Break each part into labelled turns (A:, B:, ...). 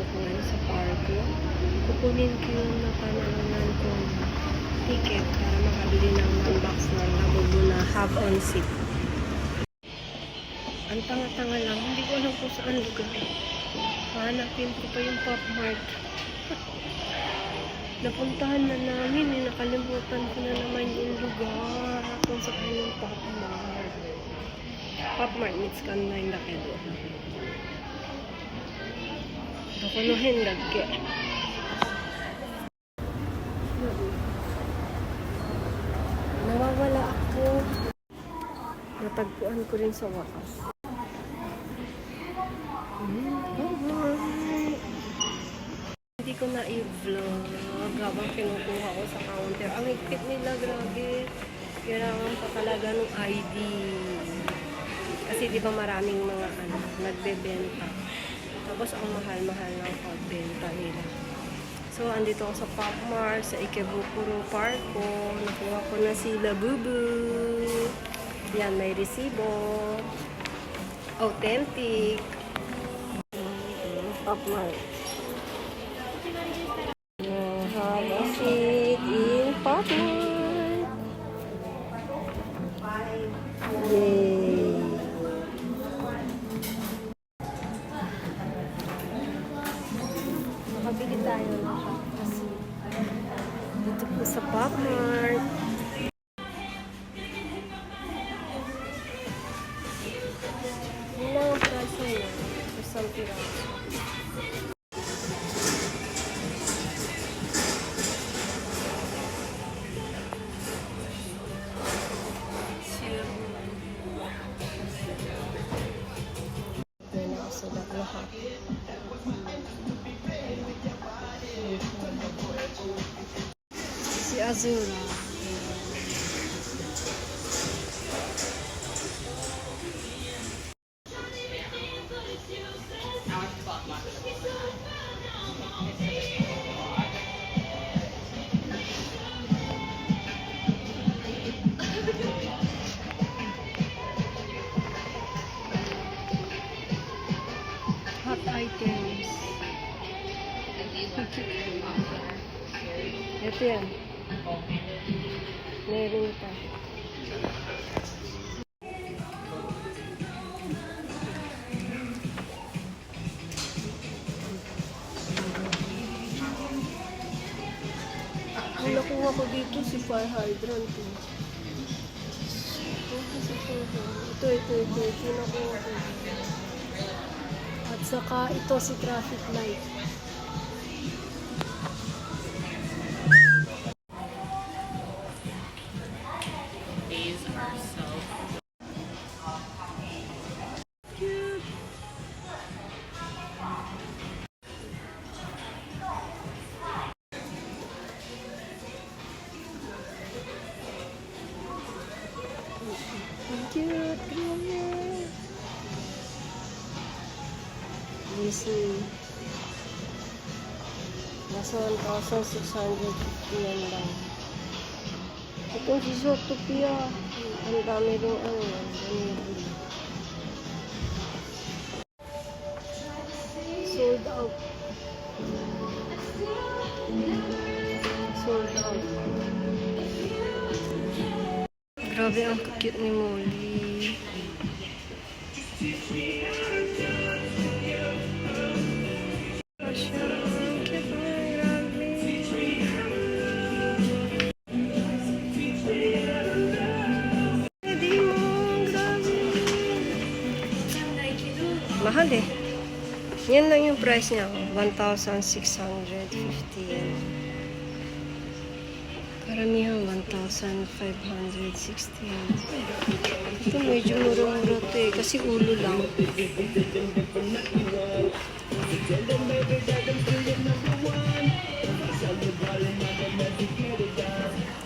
A: ko ngayon sa parko. Kukunin ko yung napanalunan kong ticket para makabili ng 1 box ng Labubu na half on seat. Ang tanga-tanga lang, hindi ko alam kung saan lugar. Hanapin ko pa yung Pop Mart. Napuntahan na namin, nakalimutan ko na naman yung lugar kung saan yung Pop Mart. Pop Mart meets kanay na kedo. Dokunuhin lagi. Nawawala ako. Natagpuan ko rin sa wakas. Hindi ko na i-vlog habang kinukuha ko sa counter. Ang higpit nila, grabe. Kailangan pa talaga ng ID. Kasi di ba maraming mga nagbebenta. Tapos ang mahal-mahal ng pagbenta nila. So, andito ako sa Pop Mart, sa Ikebukuro Parko. Nakuha ko na si Labubu. Yan, may resibo. Authentic. Pop Mart. Have a seat in Pop Mart. Yay! Nakabili tayo na kasi dito po sa Pop Mart. Yun lang ang price niya. Isang piraso. Si Azura. Hot items. Ito yan. Meron pa. Ang nakuha ko dito si fire hydrant. Ito. Nakuha ko. At saka ito si traffic light.
B: These are so
A: Cute. Cute. Disney. Nasa 1,650 yan lang. Itong si Zootopia. Ang dami rin sold out. Sold out. Grabe ang cute ni Molly. Mahal eh. Yan lang yung price niya. 1,650 yen. Karamihan 1,560 yen. Ito medyo mura-mura to eh. Kasi ulo lang.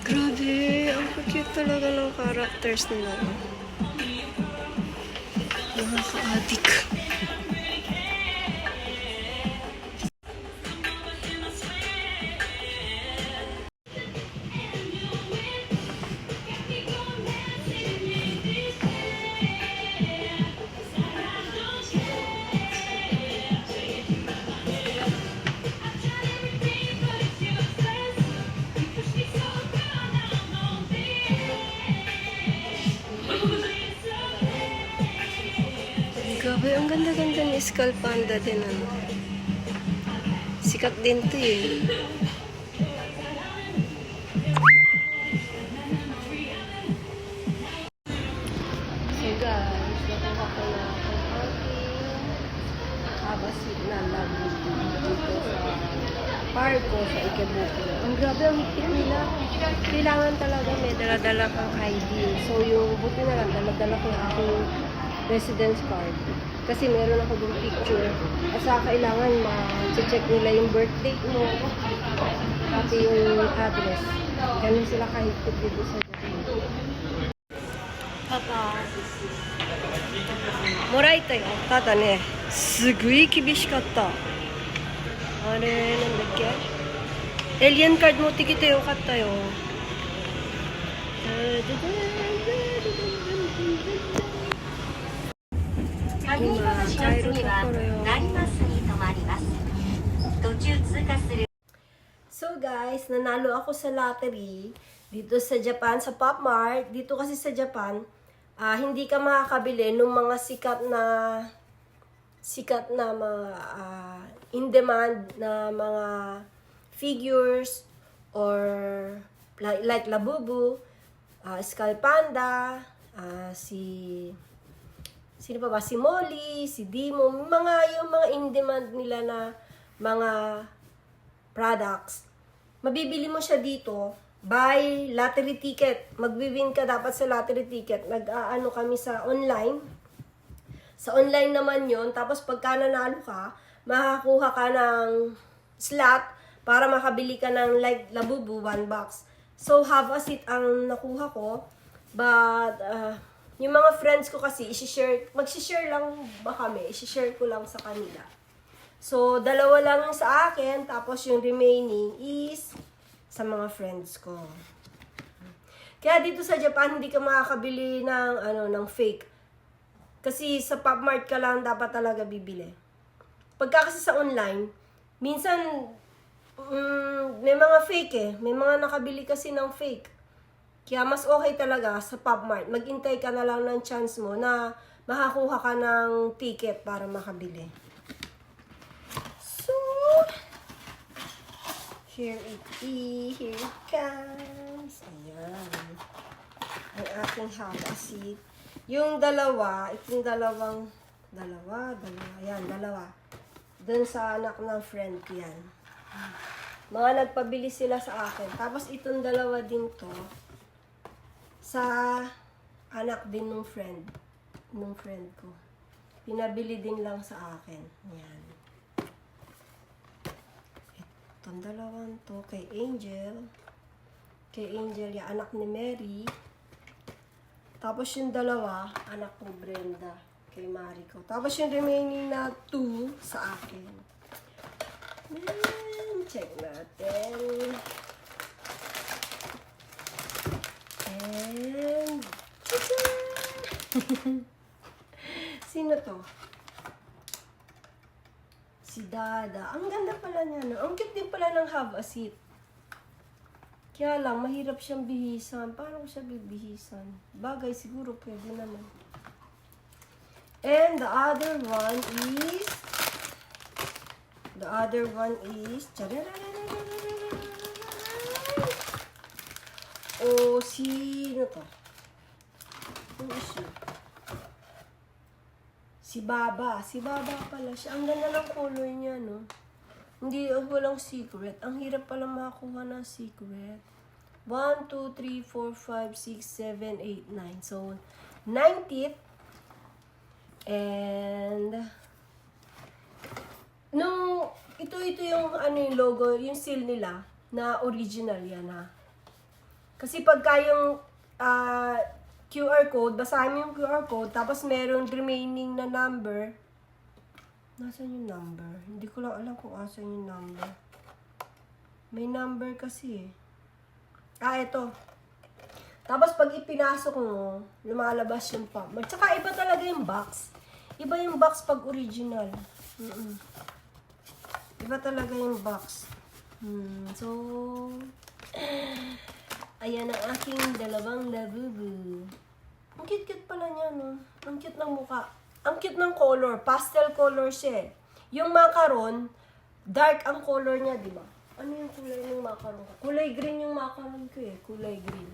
A: Grabe. Ang cute talaga ng characters nila. Nakaka-addict. Uy, ang ganda-ganda ni Skull Panda din, ano. Sikat din to eh. So guys, nakuha ko na ang aking kabasit na lago dito sa parko sa Ikebukuro. Ang grabe, ang higpit nila. Kailangan talaga may dala-dala kang ID. So yung buti na lang, dala-dala ko yung aking residence card. Kasi meron ako yung picture. At saka kailangan ma-check nila yung birth date mo. Pati yung address. Ganun sila kahigpit dito sa Japan. Papa. Morai tayo. Tata ne. Sugui kibishikatta. あれなんだっけエイリアンカード持ってきてよかったよ
C: 上井川市の次は成増に停まります。途中通過する
A: So guys, nanalo ako sa lottery dito sa Japan, sa Pop Mart. Dito kasi sa Japan, hindi ka makakabili ng mga sikat na mga in-demand na mga figures or like Labubu, Skull Panda, sino pa ba? Si Molly, si Dimo, yung mga in-demand nila na mga products. Mabibili mo siya dito by lottery ticket. Magwi-win ka dapat sa lottery ticket. Nag-aano kami sa online. Sa online naman yon. Tapos pagka nanalo ka, makakuha ka ng slot para makabili ka ng like Labubu, 1 box. So, have a seat ang nakuha ko. But, yung mga friends ko kasi, mag-share lang ba kami? I-share ko lang sa kanila. So, 2 lang yung sa akin, tapos yung remaining is sa mga friends ko. Kaya dito sa Japan, hindi ka makakabili ng fake. Kasi sa Pop Mart ka lang dapat talaga bibili. Pagka kasi sa online, minsan may mga fake eh. May mga nakabili kasi ng fake. Kaya mas okay talaga sa Pop Mart. Maghintay ka na lang ng chance mo na makakuha ka ng ticket para makabili. So, here it comes. Ayan. Ang aking haba-seat. Yung itong dalawa. Yan, dalawa. Doon sa anak ng friend ko yan. Mga nagpabili sila sa akin. Tapos itong dalawa din to sa anak din ng friend ko. Pinabili din lang sa akin. Yan. Itong dalawang to kay Angel. Kay Angel, yung anak ni Mary. Tapos yung dalawa, anak ko Brenda, kay Mariko. Tapos yung remaining na 2 sa akin. And check natin. And sino to? Si Dada. Ang ganda pala niya, no? Ang cute din pala ng have a seat. Kaya lang, mahirap siyang bihisan. Paano ko siya bibihisan? Bagay, siguro pwede naman. And the other one is... Oh, sino to? Who is she? Si Baba. Si Baba pala siya. Ang ganda ng color niya, no? Hindi, walang secret. Ang hirap pala makakuha ng secret. 1, 2, 3, 4, 5, 6, 7, 8, 9. So, 90th. And, ito yung, yung logo, yung seal nila, na original yan, ha. Kasi pagka yung QR code, basahin mo yung QR code, tapos merong remaining na number. Nasaan yung number? Hindi ko lang alam kung asan yung number. May number kasi eh. Ito. Tapos pag ipinasok mo, lumalabas yung pop. Tsaka iba talaga yung box. Iba yung box pag original. Iba talaga yung box. So, ayan ang aking dalawang Labubu. Ang cute-cute pala niya, no? Ang cute ng mukha. Ang cute ng color. Pastel color siya eh. Yung macaron, dark ang color niya, di ba? Ano yung kulay ng macaron ko? Kulay green yung macaron ko eh. Kulay green.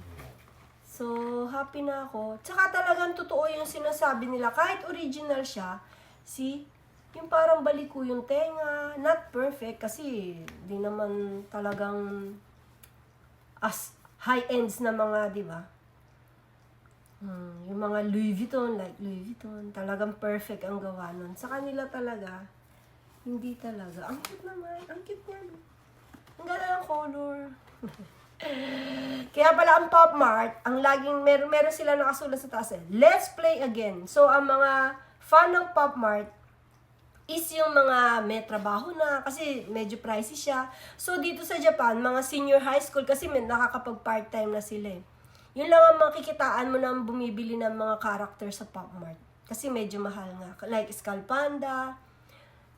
A: So, happy na ako. Tsaka talagang totoo yung sinasabi nila. Kahit original siya, see? Yung parang baliko yung tenga. Not perfect kasi di naman talagang as high-ends na mga, di ba? Yung mga Louis Vuitton, like Louis Vuitton, talagang perfect ang gawa nun. Sa kanila talaga, hindi talaga. Ang cute naman. Ang cute niya. No? Ang ganda ng color. Kaya pala ang Pop Mart, ang laging meron sila nakasulat sa taas eh, let's play again. So, ang mga fan ng Pop Mart is yung mga may trabaho na kasi medyo pricey siya. So, dito sa Japan, mga senior high school kasi nakakapag part-time na sila eh. Yun lang ang makikitaan mo na bumibili ng mga character sa Pop Mart. Kasi medyo mahal nga. Like Skull Panda,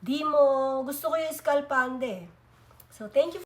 A: Dimo. Gusto ko yung Skull Panda eh. So, thank you.